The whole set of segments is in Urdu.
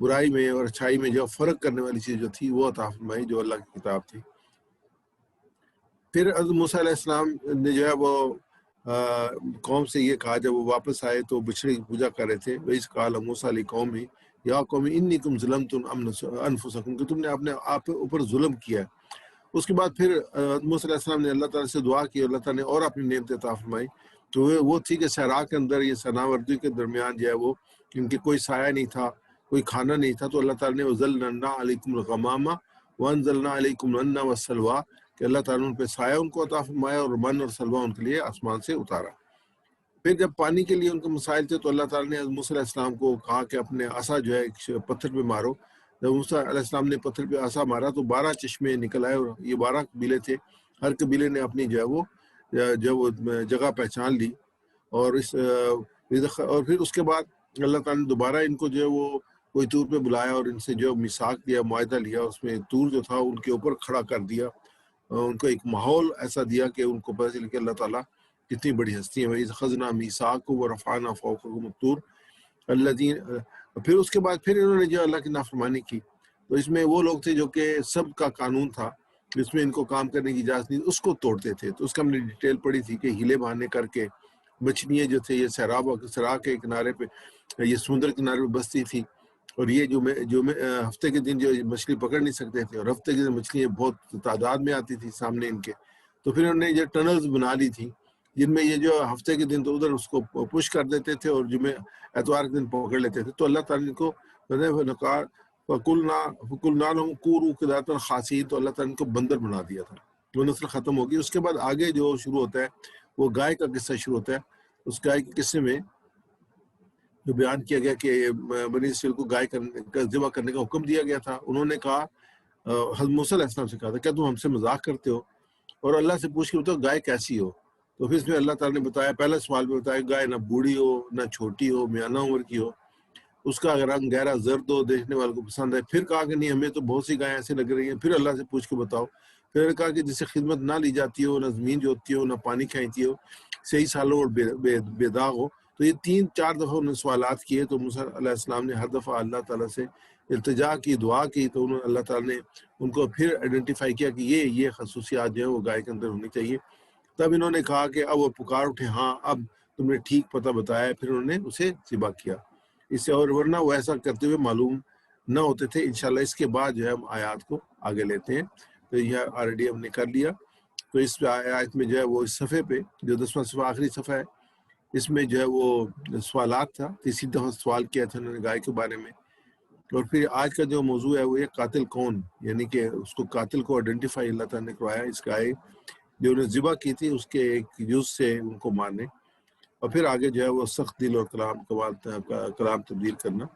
برائی میں اور اچھائی میں جو فرق کرنے والی چیز جو تھی وہ عطا فرمائی جو اللہ کی کتاب تھی۔ پھر حضرت موسیٰ علیہ السلام نے جو ہے وہ قوم سے یہ کہا، جب وہ واپس آئے تو بچھڑے کی پوجا کر رہے تھے، وَإِذْ قَالَ مُوسَىٰ لِقَوْمِهِ یا قوم اِنِّكُمْ ظَلَمْتُمْ أَنفُسَكُمْ کہ تم نے اپنے آپ اوپر ظلم کیا ہے۔ اس کے بعد پھر موسیٰ علیہ السلام نے اللہ تعالیٰ سے دعا کی، اللہ تعالیٰ نے اور اپنی نعمت عطا فرمائی۔ تو وہ تھی کہ صحرا کے اندر، یہ سناوردی کے درمیان جو ہے وہ ان کے کوئی سایہ نہیں تھا، کوئی کھانا نہیں تھا، تو اللہ تعالیٰ نے وَظَلَّلْنَا عَلَيْكُمُ الْغَمَامَ وَأَنزَلْنَا عَلَيْكُمُ الْمَنَّ وَالسَّلْوَىٰ کہ اللہ تعالیٰ نے ان پہ سایہ ان کو عطا فرمایا اور من اور سلوہ ان کے لیے آسمان سے اتارا۔ پھر جب پانی کے لیے ان کے مسائل تھے تو اللہ تعالیٰ نے موسیٰ علیہ السلام کو کہا کہ اپنے عصا جو ہے ایک پتھر پہ مارو۔ جب موسیٰ علیہ السلام نے پتھر پہ عصا مارا تو 12 چشمے نکل آئے، اور یہ 12 قبیلے تھے، ہر قبیلے نے اپنی جو ہے وہ جگہ پہچان لی۔ اور پھر اس کے بعد اللہ تعالیٰ نے دوبارہ ان کو جو ہے وہ کوئی طور پہ بلایا اور ان سے جو میثاق دیا، معاہدہ لیا، اس میں طور جو تھا ان کے اوپر کھڑا کر دیا، ان کو ایک ماحول ایسا دیا کہ ان کو پتہ چل کہ اللہ تعالیٰ کتنی بڑی ہستی ہے۔ وَإِذْ أَخَذْنَا مِيثَاقَكُمْ وَرَفَعْنَا فَوْقَكُمُ الطُّورَ الَّذِينَ پھر اس کے بعد پھر انہوں نے جو اللہ کی نافرمانی کی، تو اس میں وہ لوگ تھے جو کہ سب کا قانون تھا، جس میں ان کو کام کرنے کی اجازت نہیں، اس کو توڑتے تھے۔ تو اس کا ہم نے ڈیٹیل پڑھی تھی کہ ہیلے بہانے کر کے مچھلیاں جو تھے یہ صحرا کے کنارے پہ، یہ سمندر کنارے پہ بستی تھی، اور یہ جو ہفتے کے دن جو مچھلی پکڑ نہیں سکتے تھے، اور ہفتے کے دن مچھلیاں بہت تعداد میں آتی تھی سامنے ان کے، تو پھر انہوں نے یہ ٹنلز بنا لی تھی جن میں یہ جو ہفتے کے دن تو ادھر اس کو پش کر دیتے تھے اور جمعے اتوار کے دن پکڑ لیتے تھے۔ تو اللہ تعالیٰ نے کو فَقُلْنَا لَهُمْ كُونُوا قِرَدَةً خَاسِئِينَ تو اللہ تعالیٰ نے کو بندر بنا دیا تھا۔ وہ نسل ختم ہوگی۔ اس کے بعد آگے جو شروع ہوتا ہے وہ گائے کا قصہ شروع ہوتا ہے۔ اس گائے کے قصے میں جو بیان کیا گیا کہ بنی اسرائیل کو گائے ذبح کرنے کا حکم دیا گیا تھا۔ انہوں نے کہا، حضرت موسیٰ علیہ السلام سے کہا تھا، کیا تم ہم سے مذاق کرتے ہو؟ اور اللہ سے پوچھ کے بتاؤ گائے کیسی ہو؟ تو پھر اس میں اللہ تعالیٰ نے بتایا، پہلا سوال میں بتایا گائے نہ بوڑھی ہو نہ چھوٹی ہو، میانہ عمر کی ہو، اس کا رنگ گہرا زرد ہو، دیکھنے والوں کو پسند ہے۔ پھر کہا کہ نہیں، ہمیں تو بہت سی گائیں ایسے لگ رہی ہیں۔ پھر اللہ سے پوچھ کے بتاؤ۔ پھر کہا کہ جس سے خدمت نہ لی جاتی ہو، نہ زمین جوتتی ہو، نہ پانی کھینچتی ہو، صحیح سالوں اور بے داغ ہو۔ تو یہ 3-4 دفعہ انہوں نے سوالات کیے، تو موسیٰ علیہ السلام نے ہر دفعہ اللہ تعالیٰ سے التجا کی، دعا کی، تو انہوں نے اللہ تعالیٰ نے ان کو پھر آئیڈینٹیفائی کیا کہ یہ خصوصیات جو ہے وہ گائے کے اندر ہونی چاہیے۔ تب انہوں نے کہا کہ اب وہ پکار اٹھے، ہاں اب تم نے ٹھیک پتہ بتایا۔ پھر انہوں نے اسے ذبح کیا۔ اس سے اور ورنہ وہ ایسا کرتے ہوئے معلوم نہ ہوتے تھے۔ انشاءاللہ اس کے بعد جو ہے ہم آیات کو آگے لیتے ہیں۔ تو یہ آلریڈی ہم نے کر لیا۔ تو اس آیت میں جو ہے وہ اس صفحے پہ جو 10واں صفحہ آخری صفحہ ہے، اس میں جو ہے وہ سوالات تھا، تیسری دفعہ سوال کیا تھا انہوں نے گائے کے بارے میں۔ اور پھر آج کا جو موضوع ہے وہ یہ قاتل کون، یعنی کہ اس کو قاتل کو آئیڈینٹیفائی اللہ تعالیٰ نے کروایا، اس گائے جو انہیں ذبح کی تھی اس کے ایک جز سے ان کو مارنے، اور پھر آگے جو ہے وہ سخت دل اور کلام تبدیل کرنا۔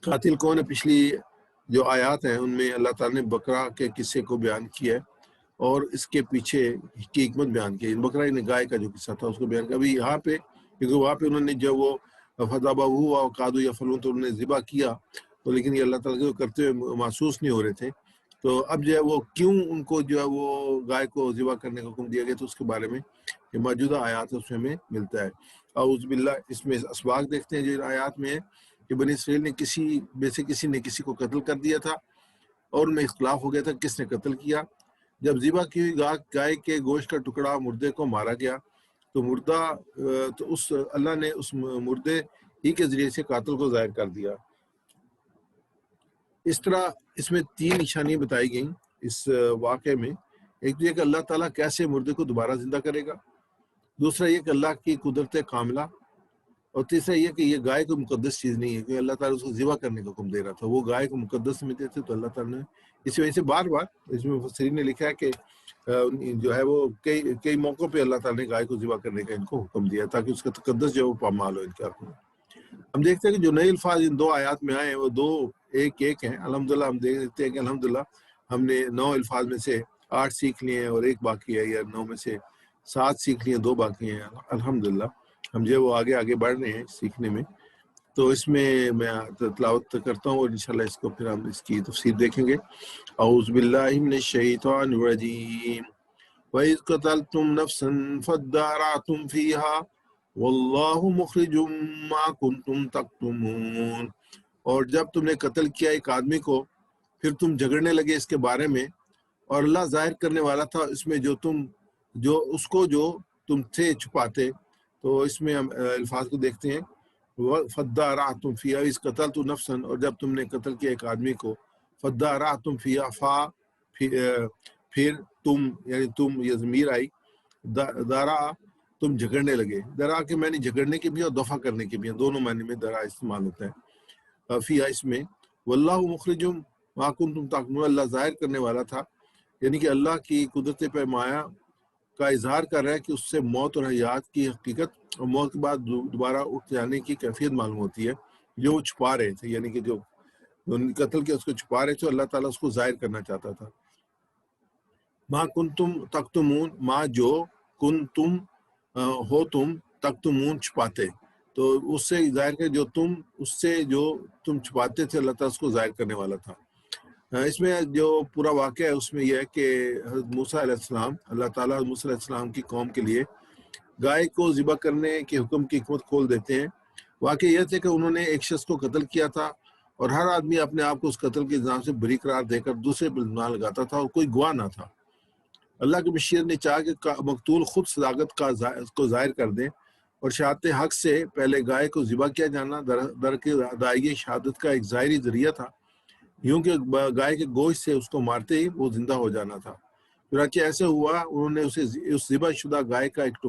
قاتل کون ہے، پچھلی جو آیات ہیں ان میں اللہ تعالیٰ نے بکرا کے قصے کو بیان کیا ہے اور اس کے پیچھے کی حکمت بیان کی ہے۔ بکرا یعنی گائے کا جو قصہ تھا اس کو بیان کیا۔ ابھی یہاں پہ کیونکہ وہاں پہ انہوں نے جو وہ فَذَبَحُوهُ وَقَالُوا يَفْعَلُونَ تو انہوں نے ذبح کیا، تو لیکن یہ اللہ تعالیٰ کو کرتے ہوئے محسوس نہیں ہو رہے تھے۔ تو اب جو ہے وہ کیوں ان کو جو ہے وہ گائے کو ذبح کرنے کا حکم دیا گیا، تو اس کے بارے میں یہ موجودہ آیات اس میں ہمیں ملتا ہے۔ اعوذ باللہ، اس میں اسباق دیکھتے ہیں جو ان آیات میں ہے کہ بنی اسرائیل نے کسی نے کسی کو قتل کر دیا تھا، اور ان میں اختلاف ہو گیا تھا کس نے قتل کیا۔ جب ذبح کی ہوئی گائے کے گوشت کا ٹکڑا مردے کو مارا گیا تو اس اللہ نے اس مردے ہی کے ذریعے سے قاتل کو ظاہر کر دیا۔ اس طرح اس میں 3 نشانیاں بتائی گئیں اس واقعے میں۔ ایک تو یہ کہ اللہ تعالیٰ کیسے مردے کو دوبارہ زندہ کرے گا، دوسرا یہ کہ اللہ کی قدرت کاملہ، اور تیسرا یہ کہ یہ گائے کو مقدس چیز نہیں ہے کہ اللہ تعالیٰ اس کو ذبح کرنے کا حکم دے رہا تھا، وہ گائے کو مقدس سمجھتے تھے۔ تو اللہ تعالیٰ نے اس وجہ سے بار بار اس میں مفسرین نے لکھا ہے کہ جو ہے وہ کئی موقعوں پہ اللہ تعالیٰ نے گائے کو ذبح کرنے کا ان کو حکم دیا تاکہ اس کا تقدس جو ہے وہ پامال ہو ان کے حق میں۔ ہم دیکھتے ہیں کہ جو نئے الفاظ ان 2 آیات میں آئے ہیں وہ 2 ایک ہیں۔ الحمدللہ ہم دیکھتے ہیں کہ الحمدللہ ہم نے 9 الفاظ میں سے 8 سیکھ لیے ہیں اور 1 باقی ہے، یا 9 میں سے 7 سیکھ لیے ہیں، 2 باقی ہیں۔ الحمدللہ ہم جو ہے وہ آگے بڑھ رہے ہیں سیکھنے میں۔ تو اس میں میں تلاوت کرتا ہوں اور انشاءاللہ اس کو پھر ہم اس کی تفسیر دیکھیں گے۔ اعوذ باللہ من الشیطان الرجیم وَإِذْ قَتَلْتُمْ نَفْسًا فَادَّارَأْتُمْ فِيهَا وَاللَّهُ مُخْرِجٌ مَا كُنْتُمْ تَكْتُمُونَ۔ اور جب تم نے قتل کیا ایک آدمی کو پھر تم جھگڑنے لگے اس کے بارے میں، اور اللہ ظاہر کرنے والا تھا اس میں جو تم تھے چھپاتے. تو اس میں ہم الفاظ کو دیکھتے ہیں، فَادَّارَعْتُمْ فِيهَا إِذْ قَتَلْتُمْ نَفْسًا، اور جب تم نے قتل کیا ایک آدمی کو، فَادَّارَعْتُمْ فِيهَا پھر تم، یعنی تم یہ ضمیر آئی، دارا تم جھگڑنے لگے. درا کے معنی جھگڑنے کے بھی اور دفع کرنے کے بھی، دونوں معنی میں درا استعمال ہوتا ہے. فیہا اس میں، واللہ مخرج ما کنتم تکتمون، اللہ ظاہر کرنے والا تھا، یعنی کہ اللہ کی قدرت پیمایہ کا اظہار کر رہا ہے کہ اس سے موت اور حیات کی حقیقت اور موت کے بعد دوبارہ اٹھ جانے کی کیفیت معلوم ہوتی ہے، جو وہ چھپا رہے تھے، یعنی کہ جو قتل کے اس کو چھپا رہے تھے، اللہ تعالیٰ اس کو ظاہر کرنا چاہتا تھا. ما کنتم تکتمون، ما جو کنتم ہو تم، تکتمون چھپاتے، تو اس سے ظاہر کر جو تم چھپاتے تھے، اللہ تعالیٰ اس کو ظاہر کرنے والا تھا. اس میں جو پورا واقعہ ہے اس میں یہ ہے کہ حضرت موسیٰ علیہ السلام، اللہ تعالیٰ موسیٰ علیہ السلام کی قوم کے لیے گائے کو ذبح کرنے کے حکم کی حکمت کھول دیتے ہیں. واقعہ یہ تھے کہ انہوں نے ایک شخص کو قتل کیا تھا، اور ہر آدمی اپنے آپ کو اس قتل کے الزام سے بری قرار دے کر دوسرے پر الزام لگاتا تھا، اور کوئی گواہ نہ تھا. اللہ کے مشیر نے چاہا کہ مقتول خود صداقت کو ظاہر کر دیں، اور شہادت حق سے پہلے گائے کو ذبح کیا جانا در کے ادائیگی شہادت کا ایک ظاہری ذریعہ تھا، یوں کہ گائے کے گوشت سے اس کو مارتے ہی وہ زندہ ہو جانا تھا. چنانچہ ایسے ہوا، انہوں نے اسے اس ذبح شدہ گائے کا ایک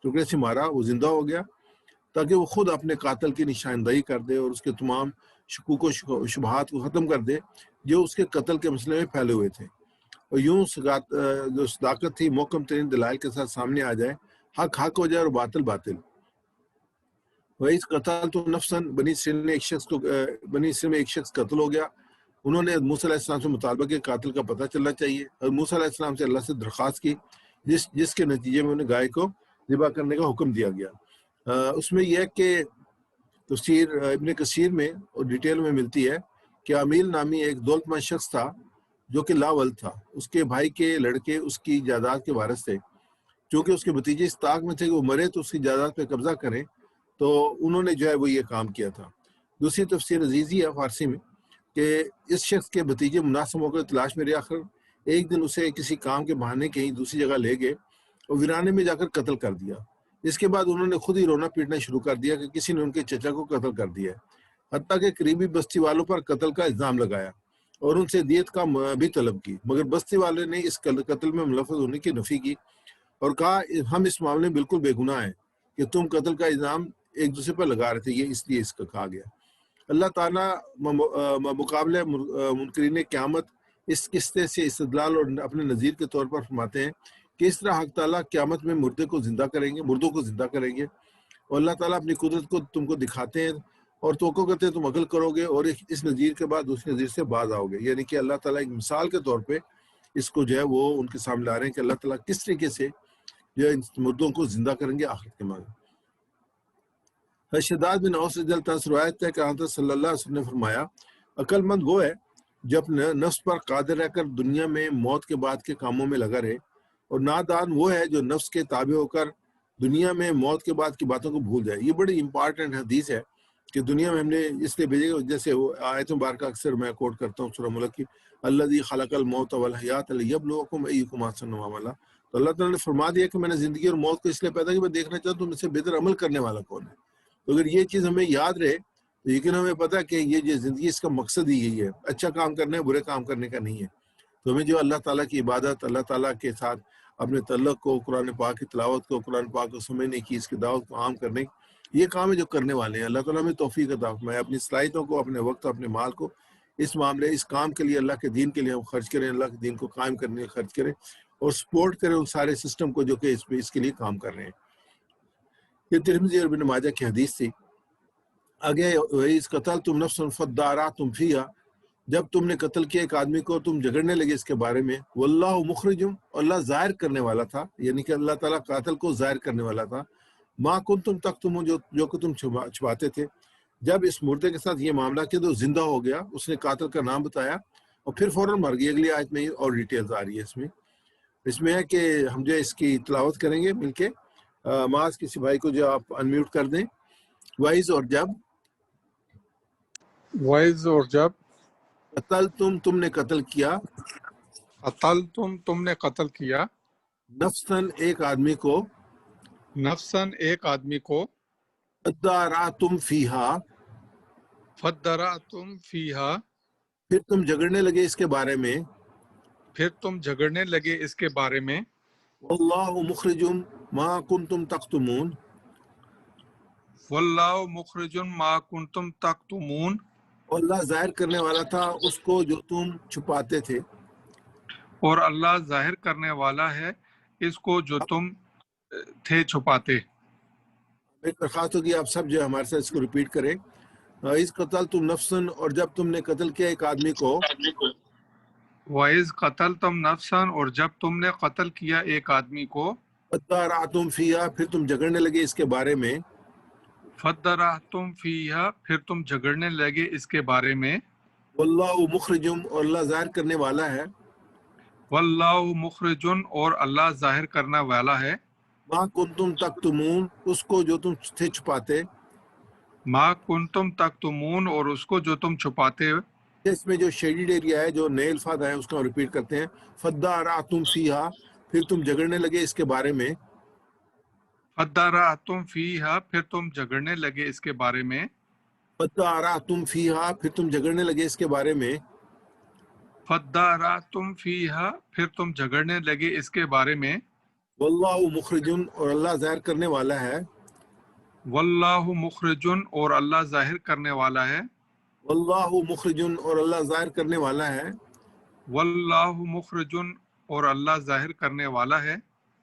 ٹکڑے سے مارا، وہ زندہ ہو گیا، تاکہ وہ خود اپنے قاتل کی نشاندہی کر دے اور اس کے تمام شکوک و شبہات کو ختم کر دے جو اس کے قتل کے مسئلے میں پھیلے ہوئے تھے، اور یوں جو صداقت تھی محکم ترین دلائل کے ساتھ سامنے آ جائے، حق حق ہو جائے اور باطل باطل. وَإِذْ قَتَلْتُمْ نَفْسًا، بنی اسرائیل میں ایک شخص قتل ہو گیا. انہوں نے موسیٰ علیہ السلام سے مطالبہ کیا قاتل کا پتہ چلنا چاہیے، اور موسیٰ علیہ السلام سے اللہ سے درخواست کی، جس کے نتیجے میں انہیں گائے کو ذبح کرنے کا حکم دیا گیا. اس میں یہ ہے کہ تفسیر ابن کثیر میں اور ڈیٹیل میں ملتی ہے کہ عمیل نامی ایک دولت مند شخص تھا جو کہ لاول تھا. اس کے بھائی کے لڑکے اس کی جائیداد کے وارث تھے. چونکہ اس کے بھتیجے اس طاق میں تھے کہ وہ مرے تو اس کی جائیداد پہ قبضہ کریں، تو انہوں نے جو ہے وہ یہ کام کیا تھا. دوسری تفسیر عزیزی ہے فارسی میں کہ اس شخص کے بھتیجے مناسب موقع تلاش میں رہے، آخر ایک دن اسے کسی کام کے بہانے کہیں دوسری جگہ لے گئے اور ویرانے میں جا کر قتل کر دیا. اس کے بعد انہوں نے خود ہی رونا پیٹنا شروع کر دیا کہ کسی نے ان کے چچا کو قتل کر دیا ہے، حتیٰ کہ قریبی بستی والوں پر قتل کا الزام لگایا اور ان سے دیت کا بھی طلب کی، مگر بستی والے نے اس قتل میں ملوث ہونے کی نفی کی اور کہا ہم اس معاملے میں بالکل بے گناہ ہیں کہ تم قتل کا الزام ایک دوسرے پر لگا رہے تھے، یہ اس لیے اس کا کہا گیا. اللہ تعالیٰ مقابلہ منکرین قیامت اس قصے سے استدلال اور اپنے نظیر کے طور پر فرماتے ہیں کہ اس طرح حق تعالیٰ قیامت میں مردوں کو زندہ کریں گے، اور اللہ تعالیٰ اپنی قدرت کو تم کو دکھاتے ہیں اور توقع کرتے ہیں تم عقل کرو گے اور اس نظیر کے بعد دوسری نظیر سے باز آؤ گے. یعنی کہ اللہ تعالیٰ ایک مثال کے طور پہ اس کو جو ہے وہ ان کے سامنے لا رہے ہیں کہ اللہ تعالیٰ کس طریقے سے جو ہے مردوں کو زندہ کریں گے آخرت کے بعد. شداد بن اوس رضی اللہ عنہ سے روایت ہے کہ حضرت صلی اللہ علیہ وسلم نے فرمایا عقل مند وہ ہے جو اپنے نفس پر قادر رہ کر دنیا میں موت کے بعد کے کاموں میں لگا رہے، اور نادان وہ ہے جو نفس کے تابع ہو کر دنیا میں موت کے بعد کی باتوں کو بھول جائے. یہ بڑی امپارٹنٹ حدیث ہے کہ دنیا میں ہم نے اس لیے بھیجے، جیسے آیت مبارکہ اکثر میں کوٹ کرتا ہوں سورہ ملک کی، الذی خلق الموت والحیات لیبلوکم ایکم احسن عملا. تو اللہ تعالیٰ نے فرما دیا کہ میں نے زندگی اور موت کو اس لیے پیدا کیا میں دیکھنا چاہتا ہوں تم سے بہتر عمل کرنے والا کون ہے. تو اگر یہ چیز ہمیں یاد رہے تو یقین ہمیں پتہ کہ یہ جو زندگی اس کا مقصد ہی یہی ہے، اچھا کام کرنا ہے، برے کام کرنے کا نہیں ہے. تو ہمیں جو اللہ تعالیٰ کی عبادت، اللہ تعالیٰ کے ساتھ اپنے تعلق کو، قرآن پاک کی تلاوت کو، قرآن پاک کو سمجھنے کی، اس کی دعوت کو عام کرنے کی، یہ کام ہے جو کرنے والے ہیں. اللہ تعالیٰ ہمیں توفیق عطا فرمائے اپنی صلاحیتوں کو، اپنے وقت، اپنے مال کو اس معاملے، اس کام کے لیے، اللہ کے دین کے لیے ہم خرچ کریں، اللہ کے دین کو قائم کرنے کے خرچ کریں اور سپورٹ کریں ان سارے سسٹم کو جو کہ اس کے لیے کام کر رہے ہیں. یہ ترمذی اور ابن ماجہ کی حدیث تھی. آگے اس قتل تم نفس فادارعتم فیہا، جب تم نے قتل کیا ایک آدمی کو تم جھگڑنے لگے اس کے بارے میں، واللہ مخرجم، اللہ ظاہر کرنے والا تھا، یعنی کہ اللہ تعالیٰ قاتل کو ظاہر کرنے والا تھا، ما کنتم تکتمون، جو کہ تم چھپاتے تھے. جب اس مردے کے ساتھ یہ معاملہ کیا تو زندہ ہو گیا، اس نے قاتل کا نام بتایا اور پھر فوراً مر گئی. اگلی آیت میں اور ڈیٹیلز آ رہی ہے اس میں ہے کہ ہم جو اس کی تلاوت کریں گے مل کے. معاذ کسی بھائی کو جو آپ انمیوٹ کر دیں. وائز اور جب وَإِذْ اور جب قتل تم نے قتل کیا قتلتم تم نے قتل کیا نفسن ایک آدمی کو نفسن ایک آدمی کو ادارعتم فیہا فَدَّرَأْتُمْ فِيهَا پھر تم جھگڑنے لگے اس کے بارے میں پھر تم جھگڑنے لگے اس کے بارے میں واللہ مخرج ما کنتم تکتمون وَاللَّهُ مُخْرِجٌ مَا كُنْتُمْ تَكْتُمُونَ اور اللہ ظاہر کرنے والا تھا اس کو جو تم چھپاتے تھے اور اللہ ظاہر کرنے والا ہے اس کو جو تم تھے چھپاتے۔ ایک درخواست ہوگی آپ سب جو ہے ہمارے ساتھ اس کو ریپیٹ کریں اس قتل تم نفسن اور جب تم نے قتل کیا ایک آدمی کو وَإِذْ قَتَلْتُمْ نَفْسًا اور جب تم نے قتل کیا ایک آدمی کو ادارعتم فیہا پھر تم جھگڑنے لگے اس کے بارے میں فَدَّرَأْتُمْ فِيهَا پھر تم جھگڑنے لگے اس کے بارے میں واللہ مخرجم اور اللہ ظاہر کرنے والا ہے وَاللَّهُ مُخْرِجٌ اور اللہ ظاہر کرنے والا ہے ما کنتم تکتمون اس کو جو تم تھے چھپاتے ما کنتم تکتمون اور اس کو جو تم چھپاتے اس میں جو شیڈیڈ ایریا ہے جو نئے الفاظ ہیں اس کو ہم ریپیٹ کرتے ہیں فدارعتم فیہا پھر تم جھگڑنے لگے اس کے بارے میں فَدَّرَأْتُمْ فِيهَا پھر تم جھگڑنے لگے اس کے بارے میں فدارعتم فیہا پھر تم جھگڑنے لگے اس کے بارے میں فَدَّرَأْتُمْ فِيهَا پھر تم جھگڑنے لگے اس کے بارے میں واللہ مخرجن اور اللہ ظاہر کرنے والا ہے واللہ مخرجن اور اللہ ظاہر کرنے والا ہے واللہ مخرجن اور اللہ ظاہر کرنے والا ہے واللہ مخرجن اور اللہ ظاہر کرنے والا ہے۔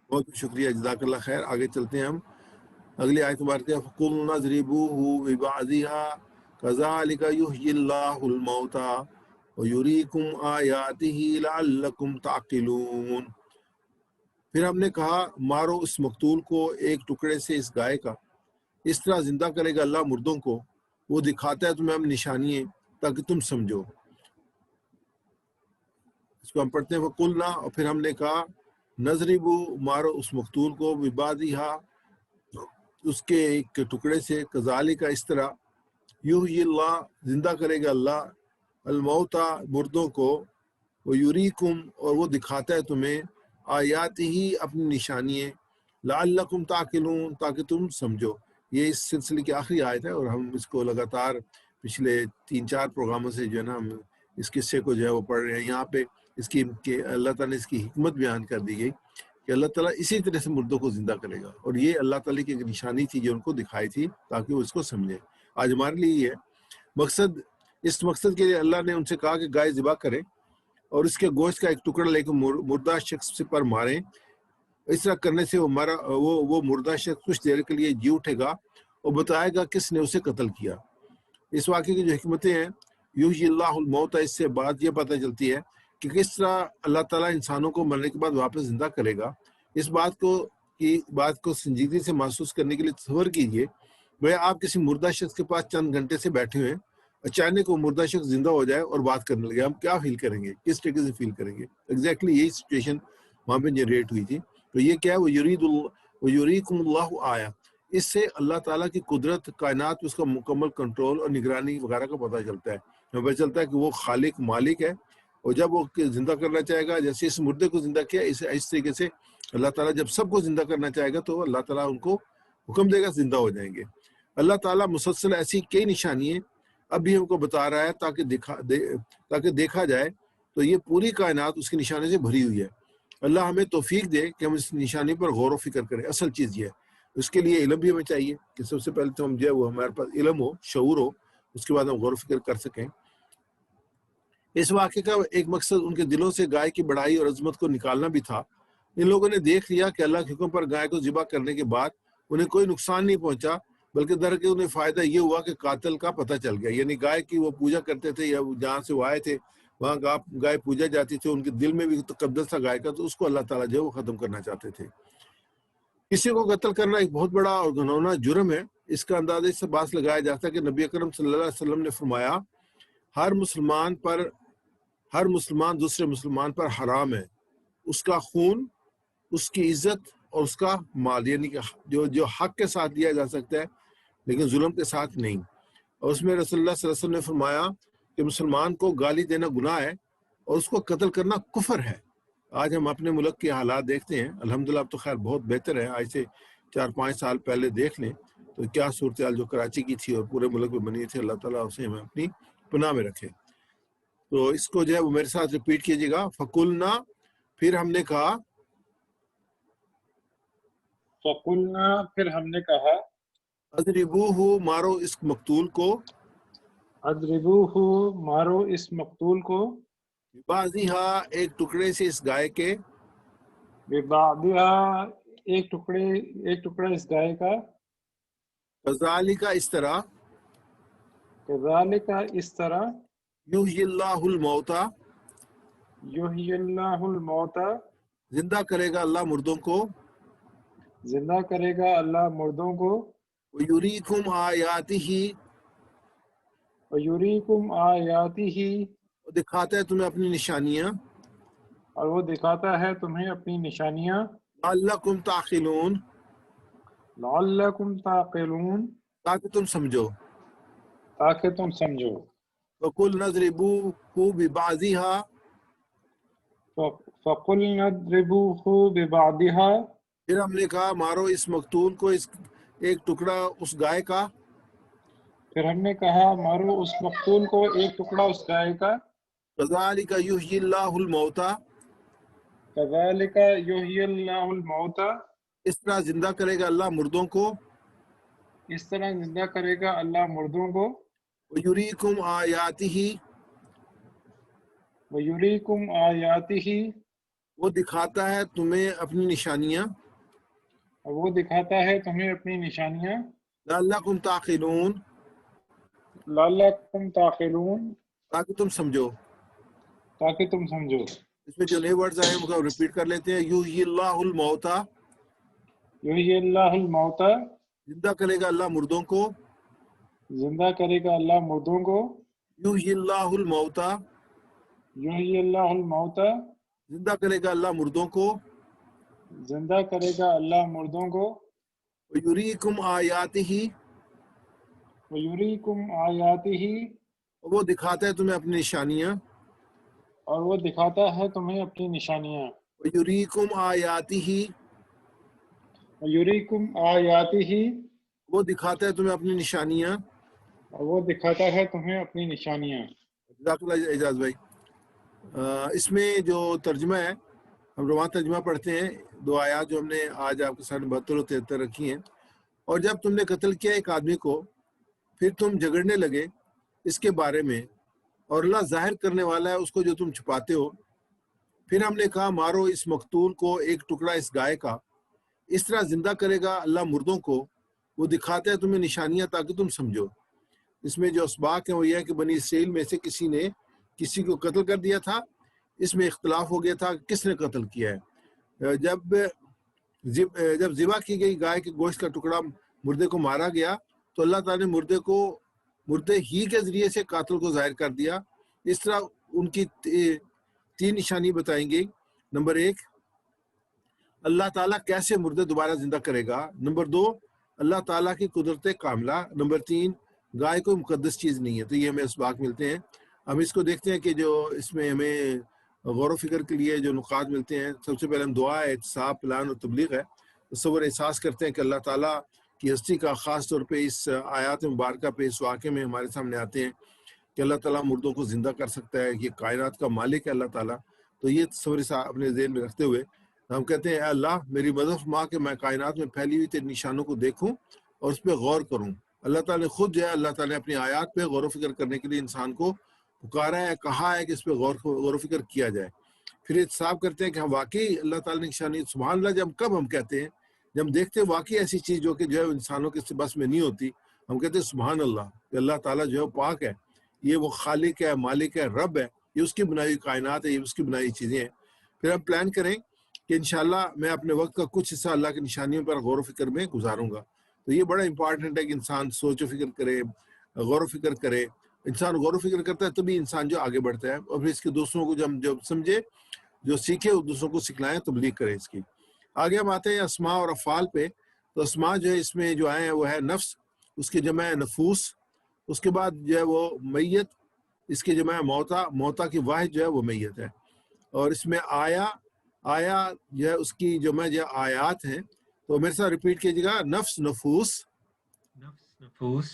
بہت شکریہ جزاک اللہ خیر آگے چلتے ہیں ہم اگلی آیت مبارکہ ہے فَقُلْنَا اضْرِبُوهُ بِبَعْضِهَا كَذَلِكَ يُحْيِي اللَّهُ الْمَوْتَى وَيُرِيكُمْ آيَاتِهِ لَعَلَّكُمْ تَعْقِلُونَ پھر ہم نے کہا مارو اس مقتول کو ایک ٹکڑے سے اس گائے کا اس طرح زندہ کرے گا اللہ مردوں کو وہ دکھاتا ہے تمہیں ہم نشانیاں تاکہ تم سمجھو اس کو ہم پڑھتے ہیں فَقُلْنَا اور پھر ہم نے کہا نضربو مارو اس مقتول کو بِبَعْضِهَا اس کے ایک ٹکڑے سے کذالک اس طرح یحیی اللہ زندہ کرے گا اللہ الموتى مردوں کو ویریکم اور وہ دکھاتا ہے تمہیں آیات ہی اپنی نشانیاں لعلکم تعقلون تاکہ تم سمجھو یہ اس سلسلے کی آخری آیت ہے اور ہم اس کو لگاتار پچھلے 3-4 پروگراموں سے جو ہے نا ہم اس قصے کو جو ہے وہ پڑھ رہے ہیں یہاں پہ اس کی کہ اللہ تعالیٰ نے اس کی حکمت بیان کر دی گئی کہ اللہ تعالیٰ اسی طرح سے مردوں کو زندہ کرے گا اور یہ اللہ تعالیٰ کی ایک نشانی تھی جو ان کو دکھائی تھی تاکہ وہ اس کو سمجھیں آج ہمارے لیے یہ مقصد اس مقصد کے لیے اللہ نے ان سے کہا کہ گائے ذبح کریں اور اس کے گوشت کا ایک ٹکڑا لے کے مردہ شخص پر ماریں اس طرح کرنے سے وہ مردہ شخص کچھ دیر کے لیے جی اٹھے گا اور بتائے گا کس نے اسے قتل کیا اس واقعے کی جو حکمتیں ہیں یحیی اللہ الموت اس سے بات یہ پتہ چلتی ہے کہ کس طرح اللہ تعالیٰ انسانوں کو مرنے کے بعد واپس زندہ کرے گا اس بات کو سنجیدگی سے محسوس کرنے کے لیے تصور کیجیے وہ آپ کسی مردہ شخص کے پاس چند گھنٹے سے بیٹھے ہوئے ہیں اچانک وہ مردہ شخص زندہ ہو جائے اور بات کرنے لگے ہم کیا فیل کریں گے کس طریقے سے فیل کریں گے ایگزیکٹلی یہی سچویشن وہاں پہ جنریٹ ہوئی تھی تو یہ کیا ہے وہ یریکم اللہ آیا اس سے اللہ تعالیٰ کی قدرت کائنات اس کا مکمل کنٹرول اور نگرانی وغیرہ کا پتہ چلتا ہے ہمیں پتہ چلتا ہے کہ وہ خالق مالک ہے اور جب وہ زندہ کرنا چاہے گا جیسے اس مردے کو زندہ کیا اس طریقے سے اللہ تعالیٰ جب سب کو زندہ کرنا چاہے گا تو اللہ تعالیٰ ان کو حکم دے گا زندہ ہو جائیں گے اللہ تعالیٰ مسلسل ایسی کئی نشانیاں اب بھی ہم کو بتا رہا ہے تاکہ دیکھا جائے تو یہ پوری کائنات اس کی نشانی سے بھری ہوئی ہے اللہ ہمیں توفیق دے کہ ہم اس نشانی پر غور و فکر کریں اصل چیز یہ ہے اس کے لیے علم بھی ہمیں چاہیے کہ سب سے پہلے تو ہم جو ہے وہ ہمارے پاس علم ہو شعور ہو اس کے بعد ہم غور و فکر کر سکیں اس واقعے کا ایک مقصد ان کے دلوں سے گائے کی بڑائی اور عظمت کو نکالنا بھی تھا ان لوگوں نے دیکھ لیا کہ اللہ کے حکم پر گائے کو ذبح کرنے کے بعد انہیں کوئی نقصان نہیں پہنچا بلکہ درکے انہیں فائدہ یہ ہوا کہ قاتل کا پتہ چل گیا یعنی گائے کی وہ پوجا کرتے تھے یا جہاں سے وہ آئے تھے وہاں گائے پوجا جاتی تھی ان کے دل میں بھی تقدس تھا گائے کا تو اس کو اللہ تعالیٰ جو ہے وہ ختم کرنا چاہتے تھے کسی کو قتل کرنا ایک بہت بڑا اور گھناؤنا جرم ہے اس کا اندازہ اس سے باعث لگایا جاتا ہے کہ نبی اکرم صلی اللہ علیہ وسلم نے فرمایا ہر مسلمان دوسرے مسلمان پر حرام ہے اس کا خون اس کی عزت اور اس کا مال یعنی کہ جو حق کے ساتھ دیا جا سکتا ہے لیکن ظلم کے ساتھ نہیں اور اس میں رسول اللہ صلی اللہ علیہ وسلم نے فرمایا کہ مسلمان کو گالی دینا گناہ ہے اور اس کو قتل کرنا کفر ہے۔ آج ہم اپنے ملک کے حالات دیکھتے ہیں، الحمدللہ اب تو خیر بہت بہتر ہے، آج سے 4-5 سال پہلے دیکھ لیں تو کیا صورتحال جو کراچی کی تھی اور پورے ملک میں بنی تھی، اللہ تعالیٰ اسے ہمیں اپنی پناہ میں رکھے۔ تو اس کو جو ہے وہ میرے ساتھ ریپیٹ کیجیے گا، فقلنا، پھر ہم نے کہا، فقلنا، پھر ہم نے کہا، اضربوہ، مارو اس مقتول کو، اضربوہ، مارو اس مقتول کو، بازیہا، ایک ٹکڑے سے اس گائے کے، ببعضھا، ایک ٹکڑا اس گائے کا، کذالک، اس طرح، کذالک، اس طرح، یحیی اللہ الموتیٰ، یحیی اللہ الموتیٰ، زندہ کرے گا اللہ مردوں کو، زندہ کرے گا اللہ مردوں کو، ویریکم آیاتہ، ویریکم آیاتہ، دکھاتا ہے تمہیں اپنی نشانیاں، اور وہ دکھاتا ہے تمہیں اپنی نشانیاں، لعلکم تعقلون، لعلکم تعقلون، تاکہ تم سمجھو، تاکہ تم سمجھو، وقل نضربوہ ببعضھا، فَقُلْنَا اضْرِبُوهُ بِبَعْضِهَا، پھر ہم نے کہا مارو اس مقتول کو، اس ایک ٹکڑا اس گائے کا، پھر ہم نے کہا مارو اس مقتول کو ایک ٹکڑا اس گائے کا، کذالک یحیی اللہ الموتیٰ، کذالک یحیی اللہ الموتیٰ، اس طرح زندہ کرے گا اللہ مردوں کو، اس طرح زندہ کرے گا اللہ مردوں کو، ویریکم آیاتہ، وَيُرِيكُمْ آیاتہ، وہ دکھاتا ہے تمہیں اپنی نشانیاں، اور وہ دکھاتا ہے تمہیں اپنی نشانیاں، لعلکم تعقلون، لعلکم تعقلون، تاکہ تم سمجھو۔ تاکہ تم سمجھو۔ اس میں جو نئے ورڈز آئے ہیں وہ ریپیٹ کر لیتے ہیں، یحیی اللہ الموتیٰ، یحیی اللہ الموتیٰ، زندہ کرے گا اللہ مردوں کو، زندہ کرے گا اللہ مردوں کو، یحیی اللہ الموتیٰ، یحیی اللہ الموتیٰ، زندہ کرے گا اللہ مردوں کو، زندہ کرے گا اللہ مردوں کو، ویریکم آیاتہ، وَيُرِيكُمْ آیاتہ، وہ دکھاتا ہے تمہیں اپنی نشانیاں، اور وہ دکھاتا ہے تمہیں اپنی نشانیاں، ویریکم آیاتہ، وَيُرِيكُمْ آیاتہ، وہ دکھاتا ہے تمہیں اپنی نشانیاں۔ اور وہ دکھاتا ہے تمہیں اپنی نشانیاں۔ جزاک اللہ اعجاز بھائی۔ اس میں جو ترجمہ ہے، ہم رواں ترجمہ پڑھتے ہیں، 2 آیات جو ہم نے آج آپ کے سامنے 72 اور 73 رکھی ہیں۔ اور جب تم نے قتل کیا ایک آدمی کو، پھر تم جھگڑنے لگے اس کے بارے میں، اور اللہ ظاہر کرنے والا ہے اس کو جو تم چھپاتے ہو، پھر ہم نے کہا مارو اس مقتول کو ایک ٹکڑا اس گائے کا، اس طرح زندہ کرے گا اللہ مردوں کو، وہ دکھاتا ہے تمہیں نشانیاں تاکہ تم سمجھو۔ اس میں جو اسباق ہیں وہ یہ ہے کہ بنی اسرائیل میں سے کسی نے کسی کو قتل کر دیا تھا، اس میں اختلاف ہو گیا تھا کہ کس نے قتل کیا ہے۔ جب ذبح کی گئی گائے کے گوشت کا ٹکڑا مردے کو مارا گیا تو اللہ تعالیٰ نے مردے ہی کے ذریعے سے قاتل کو ظاہر کر دیا۔ اس طرح ان کی 3 نشانی بتائیں گے۔ نمبر 1، اللہ تعالیٰ کیسے مردے دوبارہ زندہ کرے گا۔ نمبر 2، اللہ تعالیٰ کی قدرت کاملہ۔ نمبر 3، گائے کوئی مقدس چیز نہیں ہے۔ تو یہ ہمیں اسباق ملتے ہیں۔ ہم اس کو دیکھتے ہیں کہ جو اس میں ہمیں غور و فکر کے لیے جو نقاط ملتے ہیں، سب سے پہلے ہم دعا ہے، احتساب، پلان اور تبلیغ ہے، تصور احساس کرتے ہیں کہ اللہ تعالیٰ کی ہستی کا خاص طور پہ اس آیات مبارکہ پہ، اس واقعے میں ہمارے سامنے آتے ہیں کہ اللہ تعالیٰ مردوں کو زندہ کر سکتا ہے، یہ کائنات کا مالک ہے اللہ تعالیٰ۔ تو یہ تصور اپنے ذہن میں رکھتے ہوئے ہم کہتے ہیں، اے اللہ میری مدد فرما کہ میں کائنات میں پھیلی ہوئی تیرے نشانوں کو دیکھوں اور اس پہ غور کروں۔ اللہ تعالیٰ نے خود جو ہے، اللہ تعالیٰ نے اپنی آیات پہ غور و فکر کرنے کے لیے انسان کو پکارا ہے، کہا ہے کہ اس پہ غور و فکر کیا جائے۔ پھر احتساب کرتے ہیں کہ ہم واقعی اللہ تعالیٰ نے نشانی، سبحان اللہ جب کب ہم کہتے ہیں، جب ہم دیکھتے ہیں واقعی ایسی چیز جو کہ جو ہے انسانوں کے بس میں نہیں ہوتی، ہم کہتے ہیں سبحان اللہ کہ اللہ تعالیٰ جو ہے پاک ہے، یہ وہ خالق ہے، مالک ہے، رب ہے، یہ اس کی بنائی کائنات ہے، یہ اس کی بنائی چیزیں ہیں۔ پھر ہم پلان کریں کہ انشاءاللہ میں اپنے وقت کا کچھ حصہ اللہ کی نشانیوں پر غور و فکر میں گزاروں گا۔ تو یہ بڑا امپورٹنٹ ہے کہ انسان سوچ و فکر کرے، غور و فکر کرے۔ انسان غور و فکر کرتا ہے تبھی انسان جو آگے بڑھتا ہے، اور پھر اس کے دوسروں کو جب سمجھے، جو سیکھے وہ دوسروں کو سکھلائیں، تبلیغ کرے اس کی۔ آگے ہم آتے ہیں اسماء اور افعال پہ۔ تو اسماء جو ہے اس میں جو آئے ہیں وہ ہے نفس، اس کی جمع ہے نفوس، اس کے بعد جو ہے وہ میت، اس کی جمع موتا، موتا کی واحد جو ہے وہ میت ہے. اور اس میں آیا جو ہے اس کی جمع جو آیات ہیں. تو میرے ساتھ ریپیٹ کیجیے گا. نفس نفوس، نفس نفوس،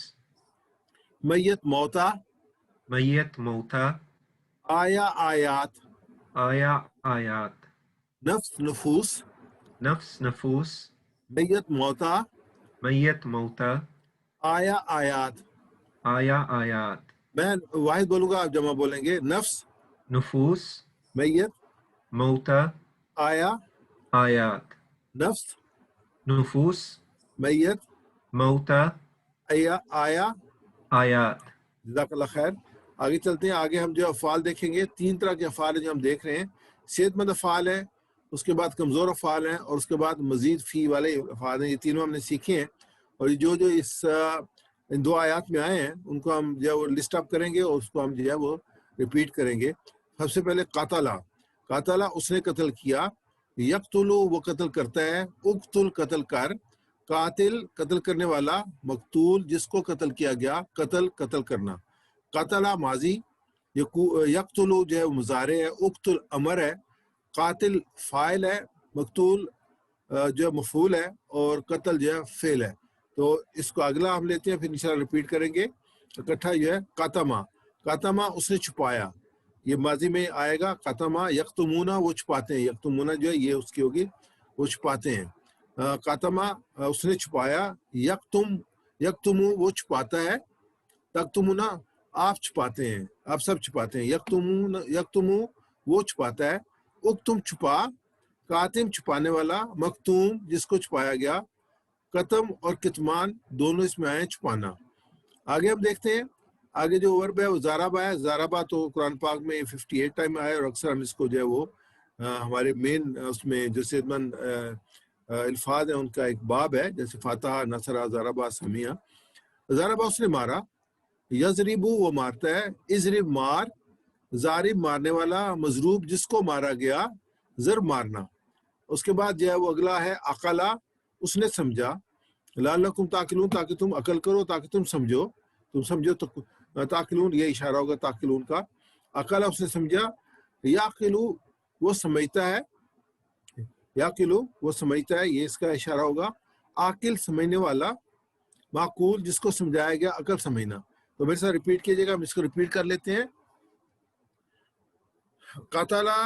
میت موتا، میت موتا، آیا آیات. آیا آیات. نفس نفوس، نفس نفوس، میت موتا، میت موتا، آیا آیات. آیا آیات. میں واحد بولوں گا، آپ جمع بولیں گے. نفس نفوس، میت، موتا، آیا آیات. نفس نفوس، میت، موتا، آیا. آیات. جزاک اللہ خیر. آگے چلتے ہیں. آگے ہم جو افعال دیکھیں گے، 3 طرح کے افعال ہیں جو ہم دیکھ رہے ہیں. صحت مند افعال ہے، اس کے بعد کمزور افعال ہیں، اور اس کے بعد مزید فی والے افعال ہیں. یہ تینوں ہم نے سیکھے ہیں، اور جو ان 2 آیات میں آئے ہیں ان کو ہم جو ہے وہ لسٹ اپ کریں گے، اور اس کو ہم جو ہے وہ ریپیٹ کریں گے. سب سے پہلے قاتلہ. قاتلہ اس نے قتل کیا. یقتلو وہ قتل کرتا ہے. اقتل قتل کر. قاتل قتل کرنے والا. مقتول جس کو قتل کیا گیا. قتل کرنا. قاتلہ ماضی. یقتلو جو ہے مضارع ہے. اقتل امر ہے. قاتل فاعل ہے. مقتول جو ہے مفعول ہے، اور قتل جو ہے فعل ہے. تو اس کو اگلا ہم لیتے ہیں، پھر انشاءاللہ ریپیٹ کریں گے اکٹھا. جو ہے قاتمہ. قاتمہ اس نے چھپایا. یہ ماضی میں آئے گا. قاتمہ یقتمونہ وہ چھپاتے ہیں. یقتمونہ جو ہے یہ اس کی ہوگی، وہ چھپاتے ہیں. قاتمہ اس نے چھپایا. یقتمو وہ چھپاتا ہے. تقتمونہ آپ چھپاتے ہیں، آپ سب چھپاتے ہیں. یقتمو وہ چھپاتا ہے. اکتم چھپا. کاتم چھپانے والا. مکتوم جس کو چھپایا گیا. قتم اور کتمان دونوں اس میں آئے چھپانا. آگے ہم دیکھتے ہیں. آگے جو ورب ہے وہ زارابا ہے. زارابا تو قرآن پاک میں 58 ٹائم آیا، اور اکثر ہم اس کو جو ہے وہ ہمارے مین اس میں جو صحت مند الفاظ ہیں ان کا ایک باب ہے، جیسے فاتحہ، نصرہ، زارابا، سمیہ. زارابا اس نے مارا. یضربو وہ مارتا ہے. اضرب مار. ضارب مارنے والا. مضروب جس کو مارا گیا. ضرب مارنا. اس کے بعد جو ہے وہ اگلا ہے عقلہ. اس نے سمجھا. لعلکم تعقلون تاکہ تم عقل کرو، تاکہ تم سمجھو. تم سمجھو تو تعقلون یہ اشارہ ہوگا تعقلون کا. عقلہ اس نے سمجھا. یعقلو وہ سمجھتا ہے. یعقلو وہ سمجھتا ہے، یہ اس کا اشارہ ہوگا. عاقل سمجھنے والا. معقول جس کو سمجھایا گیا عقل سمجھنا. تو میرے ساتھ ریپیٹ کیجیے گا. ہم اس کو ریپیٹ کر لیتے ہیں. قاتلہ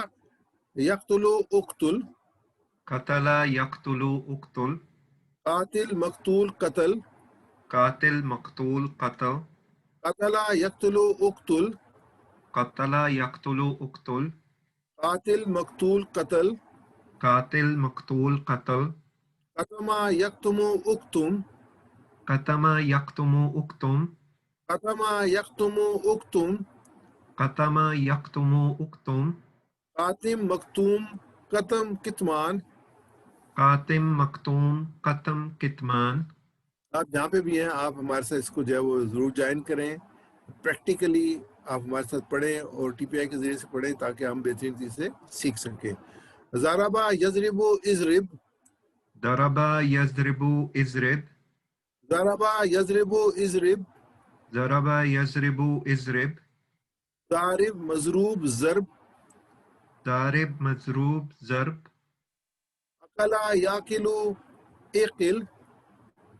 یقتلو اقتل. قتل یقتل اقتل. قاتل مقتول قتل. قاتل مقتول قتل. قتلہ یقتلو اقتل. قتل یقتل اقتل. قاتل مقتول قتل. قاتل مقتول قتل. قتمہ یقتمو اقتم. قتم یقتم اقتم. قتمہ یقتمو اقتم. قتم یقتم اقتم. قاتم مقتوم قتم کتمان. قاتم مقتوم قتم کتمان. آپ جہاں پہ بھی ہیں آپ ہمارے ساتھ اس کو جو ہے وہ ضرور جوائن کریں. پریکٹیکلی آپ ہمارے ساتھ پڑھیں اور ٹی پی آئی کے ذریعے سے پڑھیں تاکہ ہم بہترین چیز سے سیکھ سکیں. ضربہ یضرب اضرب. ضرب یضرب اضرب. ضربہ یضرب اضرب. ضرب یضرب اضرب. ضارب مضروب ضرب. ضارب مضروب ضرب. اقلا یاکلو اقل.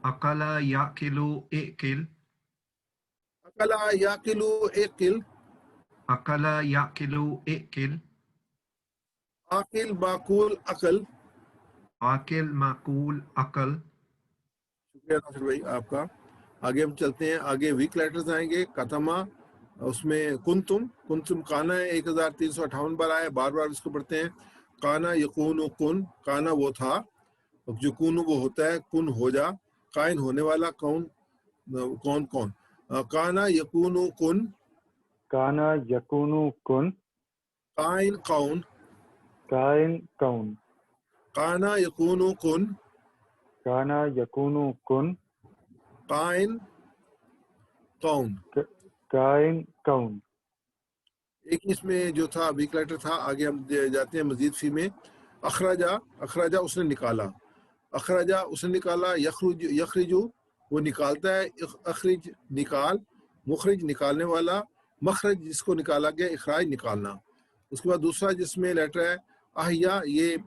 اقل یاکل اکل. اقلا یاکلو اقل. اقل یاکل اکل. عاقل معقول عقل. عاقل معقول عقل. شکریہ ناصر بھائی آپ کا. آگے ہم چلتے ہیں. آگے ویک لیٹرز آئیں گے. قتمہ اس میں کنتم کانا ہے 1358 بار آیا. بار بار اس کو پڑھتے ہیں. کانا یکون کن. کانا وہ تھا. یکون وہ ہوتا ہے. کن ہو جا. قائن ہونے والا. کون کانا یکون کن. کانا یکون کن. قائن کون. کائن کون. کانا یکون کن. کانا یکون کن. قائن کون. کائن کون. ایک اس میں جو تھا ویک لیٹر تھا. آگے ہم جاتے ہیں مزید فی میں. اخراجہ اس نے نکالا. اخراجہ اس نے نکالا. یخرجو وہ نکالتا ہے. اخرج نکال. مخرج نکالنے والا، مخرج جس کو نکالا گیا، اخراج نکالنا. اس کے بعد دوسرا جس میں لیٹر ہے احیا، یہ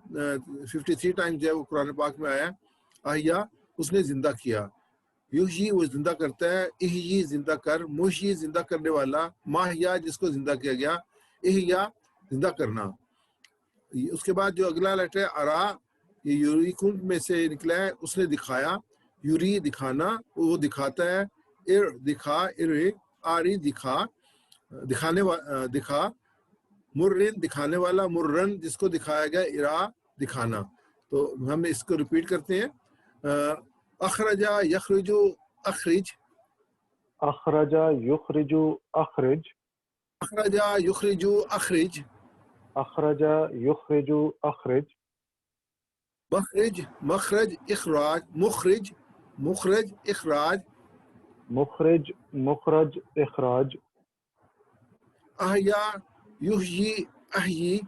53 ٹائمز جو ہے وہ قرآن پاک میں آیا. احیا اس نے زندہ کیا، یحیی وہ زندہ کرتا ہے، احیی زندہ کر، محیی زندہ کرنے والا، ماہیا جس کو زندہ کیا گیا، احیا زندہ کرنا. اس کے بعد جو اگلا لیٹر ہے ارا، یہ یوریکم میں سے نکلا ہے، اس نے دکھایا، یوری دکھانا، وہ دکھاتا ہے، ار دکھا، ار آری دکھا، دکھانے دکھا، مرن دکھانے والا، مرن جس کو دکھایا گیا، ارا دکھانا. تو ہم اس کو ریپیٹ کرتے ہیں. اخرجا یخرجو اخرج، أخرج يخرج أخرج اخرجا یخرجو اخرج، أخرج يخرج أخرج مخرج مخرج اخراج، مخرج مخرج اخراج، مخرج مخرج إخراج احیا یحیی احیی،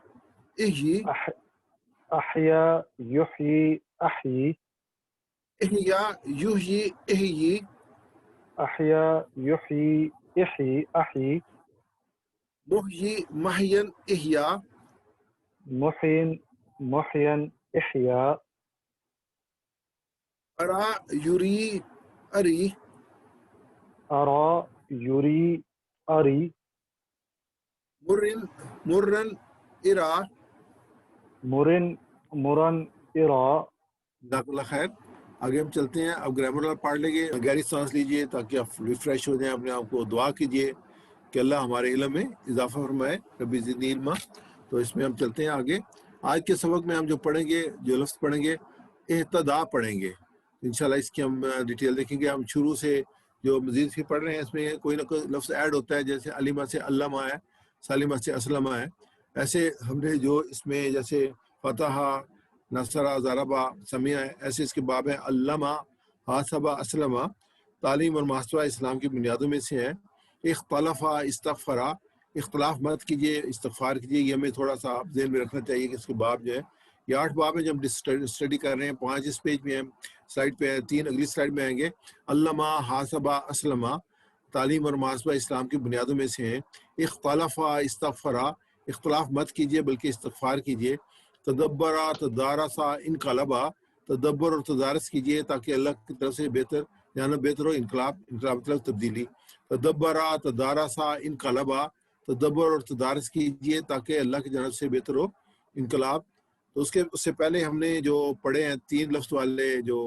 احیی أحيا يحيي أحيي احیا یحیی احیی، أحيا يحيي إحيي أحيي محیی محین احیا، محين محيا إحياء ارا یری اری، أرى يري أري مرن مرن ارا. مرن مرن إرى. جزاک اللہ خیر. آگے ہم چلتے ہیں. اب گرامر والا پڑھ لیں گے. گہری سانس لیجئے تاکہ آپ ریفریش ہو جائیں اپنے آپ کو. دعا کیجئے کہ اللہ ہمارے علم میں اضافہ فرمائے. ربی زدنی علما. تو اس میں ہم چلتے ہیں آگے. آج کے سبق میں ہم جو پڑھیں گے، جو لفظ پڑھیں گے، اہتدا پڑھیں گے. انشاءاللہ اس کی ہم ڈیٹیل دیکھیں گے. ہم شروع سے جو مزید پھر پڑھ رہے ہیں، اس میں کوئی نہ کوئی لفظ ایڈ ہوتا ہے. جیسے علیمہ سے علامہ ہے، سالمہ سے اسلمہ ہے. ایسے ہم نے جو اس میں جیسے فتح، نصرہ، ضربہ، سمیع ہے، ایسے اس کے باب ہیں. علامہ، حاسبہ، اسلمہ تعلیم اور محاسبہ اسلام کی بنیادوں میں سے ہے. اختلافہ، استغفرہ، اختلاف مت کیجیے، استغفار کیجیے. یہ ہمیں تھوڑا سا ذہن میں رکھنا چاہیے کہ اس کے باب جو ہے، یہ 8 باب ہیں جو ہم اسٹڈی کر رہے ہیں. 5 اس پیج میں ہیں، سلائڈ پہ ہیں، 3 اگلی سلائڈ میں آئیں گے. علامہ، حاسبہ، اسلمہ تعلیم اور محاسبہ اسلام کی بنیادوں میں سے ہیں. اختلافہ، استغفرہ اختلاف مت کیجیے بلکہ استغفار کیجیے. تدبرہ، تدارسہ، انقلبہ تدبر اور تدارس کیجیے تاکہ اللہ کی طرف سے بہتر جانب بہتر ہو. انقلاب، انقلاب مطلب تبدیلی. تدبرہ، تدارسہ، انقلبہ تدبر اور تدارس کیجیے تاکہ اللہ کی جانب سے بہتر ہو انقلاب. تو اس سے پہلے ہم نے جو پڑھے ہیں 3 لفظ والے جو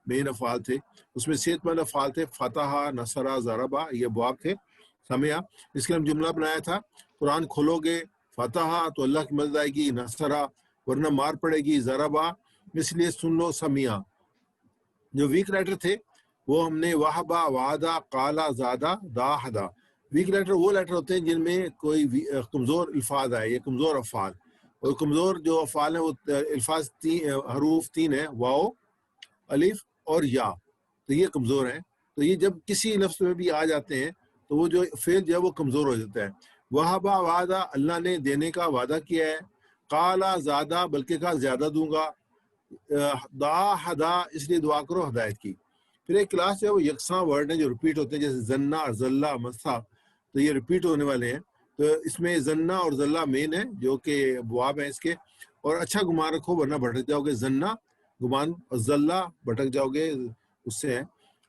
مین افعال تھے، اس میں صحت مند افعال تھے. فتح، نصرہ، ضربہ، یہ ابواب تھے. سمعہ، اس کے ہم جملہ بنایا تھا. قرآن کھولو گے، فتح تو اللہ کی مدد آئے گی، نصرہ ورنہ مار پڑے گی، ضربہ اس لیے سن لو، سمیع. جو ویک لیٹر تھے وہ ہم نے وہبا، وعدہ، قالا، زادہ، داحدہ. ویک لیٹر وہ لیٹر ہوتے ہیں جن میں کوئی کمزور الفاظ آئے، یہ کمزور افعال. اور کمزور جو افعال ہیں وہ الفاظ حروف 3 ہیں، واو، الف اور یا. تو یہ کمزور ہیں. تو یہ جب کسی لفظ میں بھی آ جاتے ہیں تو وہ جو فعل جو ہے وہ کمزور ہو جاتا ہے. وہبا، وعدہ اللہ نے دینے کا وعدہ کیا ہے. قالا، زادہ بلکہ کہا زیادہ دوں گا. داحدہ اس لیے دعا کرو ہدایت کی. پھر ایک کلاس جو ہے وہ یکساں ورڈ ہیں جو ریپیٹ ہوتے ہیں، جیسے زنا اور ذلہ، مسا. تو یہ ریپیٹ ہونے والے ہیں. تو اس میں زنا اور ذلہ مین ہے جو کہ ابواب ہیں اس کے. اور اچھا گمان رکھو ورنہ بھٹک جاؤ گے. زنا گمان، اور ذلہ بھٹک جاؤ گے اس سے ہے.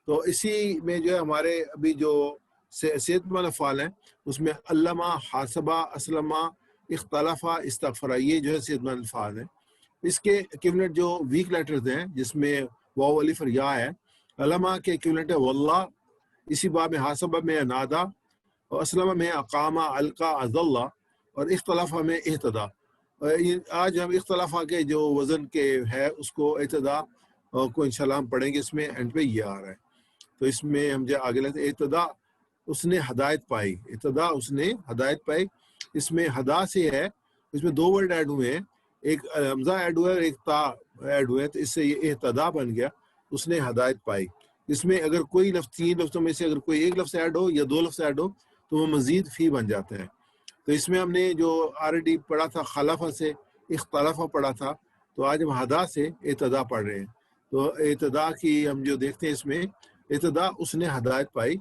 تو اسی میں جو ہے ہمارے ابھی جو صحت مند افعال ہیں اس میں علامہ، حاسبہ، اسلمہ، اختلافہ، استغفرہ، یہ جو ہے صحت مند افعال ہیں. اس کے ایکویولنٹ جو ویک لیٹرز ہیں جس میں واو، الف اور یا ہے، علامہ کے ایکویولنٹ ہے واللہ. اسی باب میں حاسبہ میں نادا، اور اسلمہ میں اقامہ، القا، اضلہ، اور اختلافہ میں اہتدا. آج ہم اختلافہ کے جو وزن کے ہے اس کو اہتدا کو انشاءاللہ ہم پڑھیں گے. اس میں اینڈ پہ یہ آ رہا ہے. تو اس میں ہم جو آگے لیتے ہیں، اہتدا اس نے ہدایت پائی. اہتدا اس نے ہدایت پائی. اس میں ہدا سے ہے، اس میں 2 ورڈ ایڈ ہوئے ہیں، ایک حمزہ ایڈ ہوا ہے اور ایک تا ایڈ ہوا ہے. تو اس سے یہ اہتدا بن گیا، اس نے ہدایت پائی. اس میں اگر کوئی لفظ 3 لفظوں میں سے اگر کوئی ایک لفظ ایڈ ہو یا 2 لفظ ایڈ ہو تو وہ مزید فی بن جاتا ہے. تو اس میں ہم نے جو آلریڈی پڑھا تھا خلافہ سے اختلافہ پڑھا تھا، تو آج ہم ہدا سے اہتدا پڑھ رہے ہیں. تو اہتدا کی ہم جو دیکھتے ہیں اس میں اہتدا اس نے ہدایت پائی.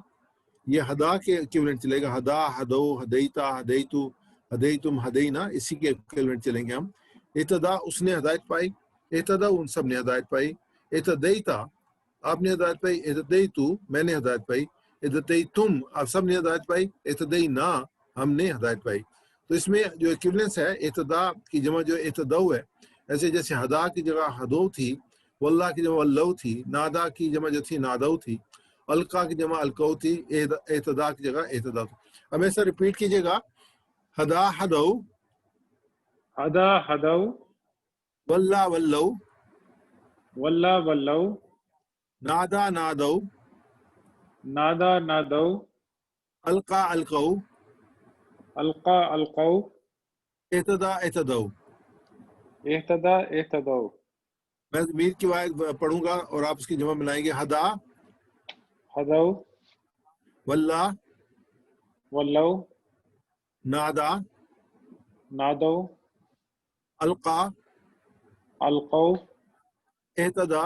یہ ہدا کے ایکویولنٹ چلے گا، ہدا، ہدو، ہدیتا، ہدیتو، ہدیتم، ہدینا، اسی کے ایکویولنٹ چلیں گے ہم۔ اہتدا اس نے ہدایت پائی، اہتدا ان سب نے ہدایت پائی، اہتدیتا آپ نے ہدایت پائی، اہتدیتو میں نے ہدایت پائی، اہتدیتم آپ سب نے ہدایت پائی، اہتدینا ہم نے ہدایت پائی۔ تو اس میں جو ایکویولنس ہے اہتدا کی جمع جو اہتدو ہے، ایسے جیسے ہدا کی جگہ ہدو تھی، واللہ کی جمع واللو تھی، نادا کی جمع جو تھی نادو تھی، القا کی جمع القو تھی، اہتدا کی جگہ اہتدا تھی۔ اب ایسا ریپیٹ کیجیے گا، ہدا ہدو، ہدا ہدو، واللہ ولو، واللہ ولو، نادا نادو، نادا نادو، القا القو، القا القو، اہتدا اہتدو۔ اہتدا اہتدو۔ میں میر کی آیت پڑھوں گا اور آپ اس کی جمع بنائیں گے، ہدا ہدو، واللہ ولو، نادا نادو، القا القو، اہتدا۔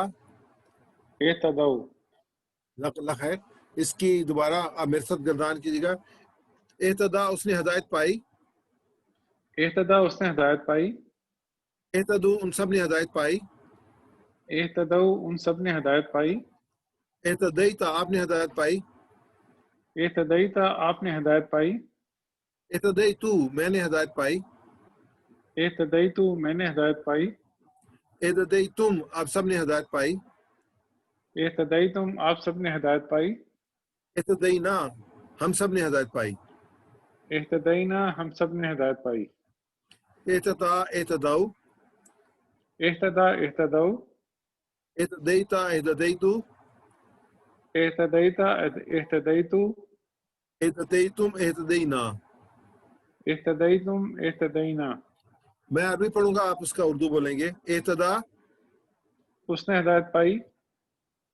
اہتدو۔ جزاک اللہ خیر۔ اس کی دوبارہ آپ میرے ساتھ گردان کیجیے گا، اہتدا اس نے ہدایت پائی، اہتدا اس نے ہدایت پائی، اہتدو ان سب نے ہدایت پائی، اہتدو ان سب نے ہدایت پائی، اہتدیتا آپ نے ہدایت پائی، اہتدیتا آپ نے ہدایت پائی، اہتدیتو میں نے ہدایت پائی، اہتدیتو میں نے ہدایت پائی، اہتدیتم آپ سب نے ہدایت پائی، اہتدیتم آپ سب نے ہدایت پائی، اہتدینا ہم سب نے ہدایت پائی، اہتدینا ہم سب نے ہدایت پائی، اہتدا اہتدو، اہتدا اہتدو، اہتدیتا اہتدیتو، اہتدیتا اہتدیتو، اہتدیتم اہتدینا۔ اہتدیتم اہتدینا۔ میں عربی پڑھوں گا، آپ اس کا اردو بولیں گے، اہتدا اس نے ہدایت پائی،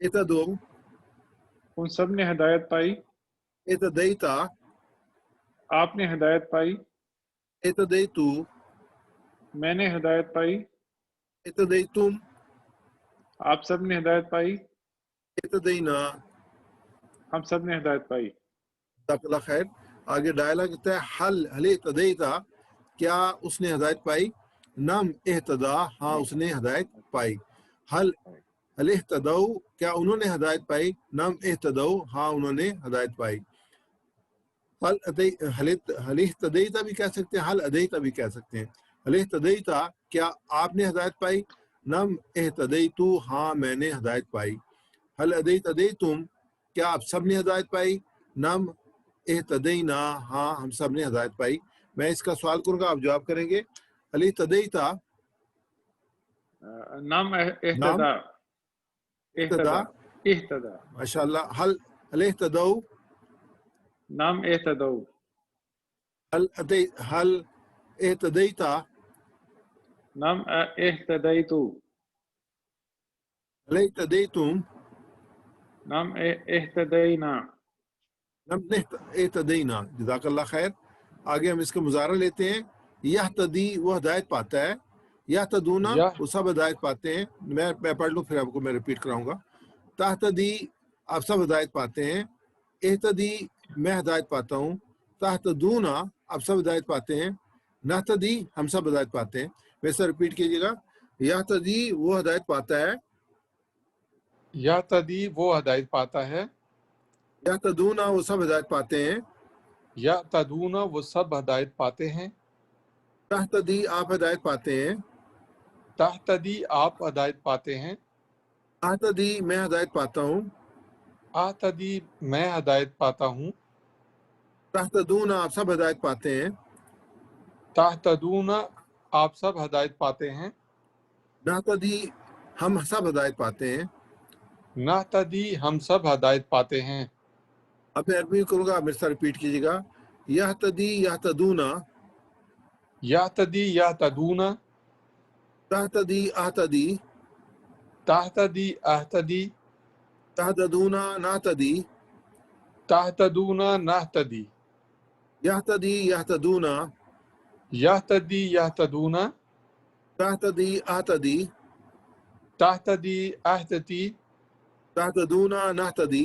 اہتدو، ان سب نے ہدایت پائی، اہتدیتا آپ نے ہدایت پائی، اہتدیتو، میں نے ہدایت پائی، اہتدیتم آپ سب نے ہدایت پائی، اہتدینا۔ ہم سب نے ہدایت پائی۔ جزاک اللہ خیر۔ آگے ڈائلاگ کہتا ہے، حل اہتدیتا کیا اس نے ہدایت پائی، نم اہتدا ہاں اس نے ہدایت پائی، حل اہتدو کیا انہوں نے ہدایت پائی، نم اہتدو ہاں انہوں نے ہدایت پائی۔ حل اہتدیتا بھی کہہ سکتے ہیں، حل ادیتا بھی کہہ سکتے ہیں۔ حل اہتدیتا کیا آپ نے ہدایت پائی، نم اہتدیتو ہاں میں نے ہدایت پائی، حل ادیتم کیا آپ سب نے ہدایت پائی، نم اہتدینا ہاں ہم سب نے ہدایت پائی۔ میں اس کا سوال کروں گا، آپ جواب کریں گے، حل اہتدیتا نام نام اہتدا، اہتدا، اہتدا، اہتدا، ماشاء اللہ، حل اہتدو، نام اہتدو، حل اہتدیتا، نام اہتدیتو، حل اہتدیتم، نام اہتدینا۔ نم اہتدینا۔ جزاک اللہ خیر۔ آگے ہم اس کا مظاہرہ لیتے ہیں، یہتدی وہ ہدایت پاتا ہے، یہتدونا وہ سب ہدایت پاتے ہیں۔ میں پڑھ لوں پھر آپ کو میں ریپیٹ کراؤں گا۔ تہتدی آپ سب ہدایت پاتے ہیں، اہتدی میں ہدایت پاتا ہوں، تہتدونا آپ سب ہدایت پاتے ہیں، نہتدی ہم سب ہدایت پاتے ہیں۔ ویسا ریپیٹ کیجیے گا، یہتدی وہ ہدایت پاتا ہے، یہتدی وہ ہدایت پاتا ہے، یہتدونا وہ سب ہدایت پاتے ہیں، یہتدون وہ سب ہدایت پاتے ہیں، تہتدی آپ ہدایت پاتے ہیں، تہتدی آپ ہدایت پاتے ہیں، اہتدی میں ہدایت پاتا ہوں، اہتدی میں ہدایت پاتا ہوں، تہتدون آپ سب ہدایت پاتے ہیں، تہتدون آپ سب ہدایت پاتے ہیں، نہتدی ہم سب ہدایت پاتے ہیں۔ نہتدی ہم سب ہدایت پاتے ہیں۔ اب میں عربی کروں گا، آپ میرے ساتھ ریپیٹ کیجیے گا، یہتدی یہتدونا، یہتدی یہتدون، تہتدی اہتدی، تہتدی اہتدی، تہتدونا نہتدی، تہتدون نہتدی، یہتدی یہتدونا، یہتدی یہتدون، تہتدی اہتدی، تہتدی اہتدی، تہتدونا نہتدی،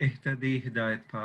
اهتدي ہدایت پا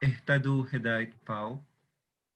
اهتدو ہدایت پاؤ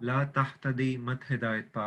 لا تحتدی مت ہدایت پا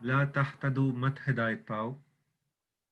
لا تحتدو مت ہدایت پاؤ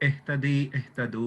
اهتدی اهتدو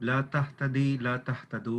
لا تحتدی لا تحتدو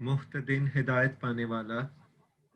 محتدین ہدایت پانے والا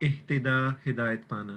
اہتدا ہدایت پانا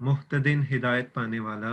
محتدین ہدایت پانے والا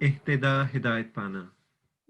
اہتدا ہدایت پانا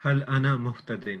هل انا محتدین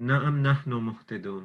نعم نحن محتدون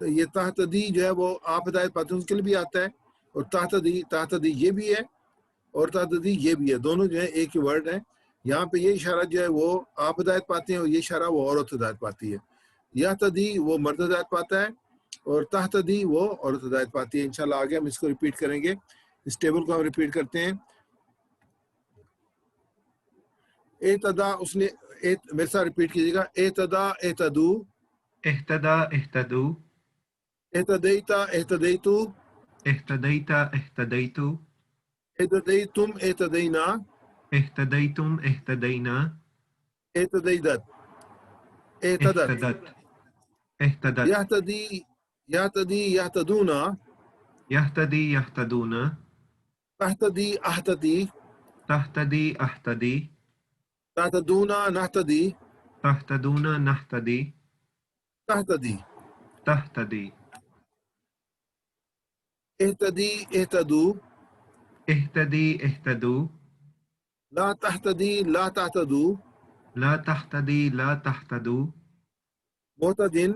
یہ تہتدی جو ہے وہ آپ ہدایت پاتے ہیں اس کے لیے بھی آتا ہے، اور تہتدی یہ بھی ہے اور تہتدی یہ بھی ہے، دونوں جو ہے ایک ہی ورڈ ہے۔ یہاں پہ یہ اشارہ جو ہے وہ آپ ہدایت پاتے ہیں، اور یہ اشارہ وہ عورت ہدایت پاتی ہے۔ یہتدی وہ مرد ہدایت پاتا ہے، اور تہتدی وہ عورت ہدایت پاتی ہے۔ انشاءاللہ آگے ہم اس کو ریپیٹ کریں گے، اس ٹیبل کو ہم ریپیٹ کرتے ہیں۔ اعتدا اس نے میرے ساتھ ریپیٹ کیجیے گا، اعتدا اعتدو، اہتدا اہتدو، اعتدیتا اعتدیتو، اہتدیتا اہتدیتو، اعتدیتم اعتدینا، اہتدیتم اہتدینا، اعتدیدت اعتدت، اہتدت اہتدت، یہتدی یہتدی یہتدونا، یہتدی یہتدون، اہتدی اہتدی، تہتدی اہتدی، تہتدونا نہتدی، تہتدون نہتدی، تہتدی، تہتدی، اہتدی اہتدو، اہتدی اہتدو، لا تہتدی لا تہتدو، لا تہتدی لا تہتدو، معتدن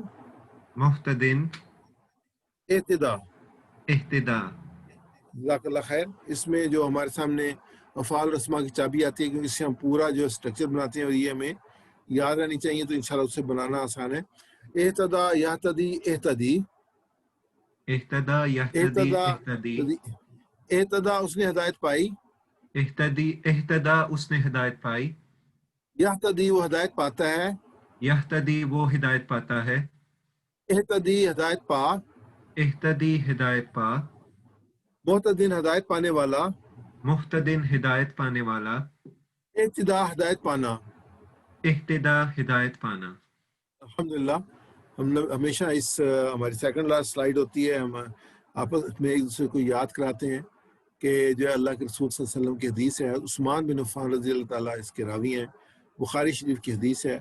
مہتدن، اعتدا۔ اہتدا۔ جزاک اللہ خیر۔ اس میں جو ہمارے سامنے افعال رسمہ کی چابی آتی ہے، کیونکہ اس سے ہم پورا جو اسٹرکچر بناتے ہیں، اور یہ ہمیں یاد رہنی چاہیے، تو انشاءاللہ اس سے بنانا آسان ہے۔ اعتدا یہتدی اہتدی، اہتدا یہتدی اعتدا اہتدی، اعتدا اس نے ہدایت پائی، اہتدا اس نے ہدایت پائی، یہتدی وہ ہدایت پاتا ہے، یہتدی وہ ہدایت پاتا ہے، اہتدی ہدایت پا، اہتدی ہدایت پا، معتدن ہدایت پانے والا، مہتدن ہدایت پانے والا، اعتدا ہدایت پانا۔ اہتدا ہدایت پانا۔ الحمدللہ ہم لوگ ہمیشہ ہماری سیکنڈ لاسٹ سلائیڈ ہوتی ہے، ہم آپس میں ایک دوسرے کو یاد کراتے ہیں کہ جو ہے اللہ کے رسول صلی اللہ علیہ وسلم کی حدیث ہے، عثمان بن عفان رضی اللہ تعالیٰ اس کے راوی ہیں، بخاری شریف کی حدیث ہے،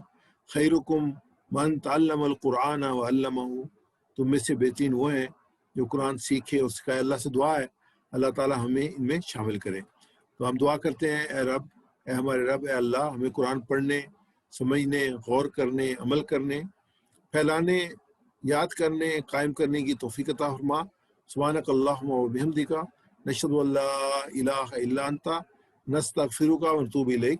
خیرکم من تعلم القرآن وعلمہ، تم میں سے بہترین وہ ہیں جو قرآن سیکھے اور سکھائے۔ اللہ سے دعا ہے اللہ تعالیٰ ہمیں ان میں شامل کرے۔ تو ہم دعا کرتے ہیں، اے رب، اے ہمارے رب، اے اللہ، ہمیں قرآن پڑھنے، سمجھنے، غور کرنے، عمل کرنے، پھیلانے، یاد کرنے، قائم کرنے کی توفیق عطا فرما۔ سبحانک اللہم و بحمدک، نشہد ان لا الہ الا انت، نستغفرک و نتوب الیک۔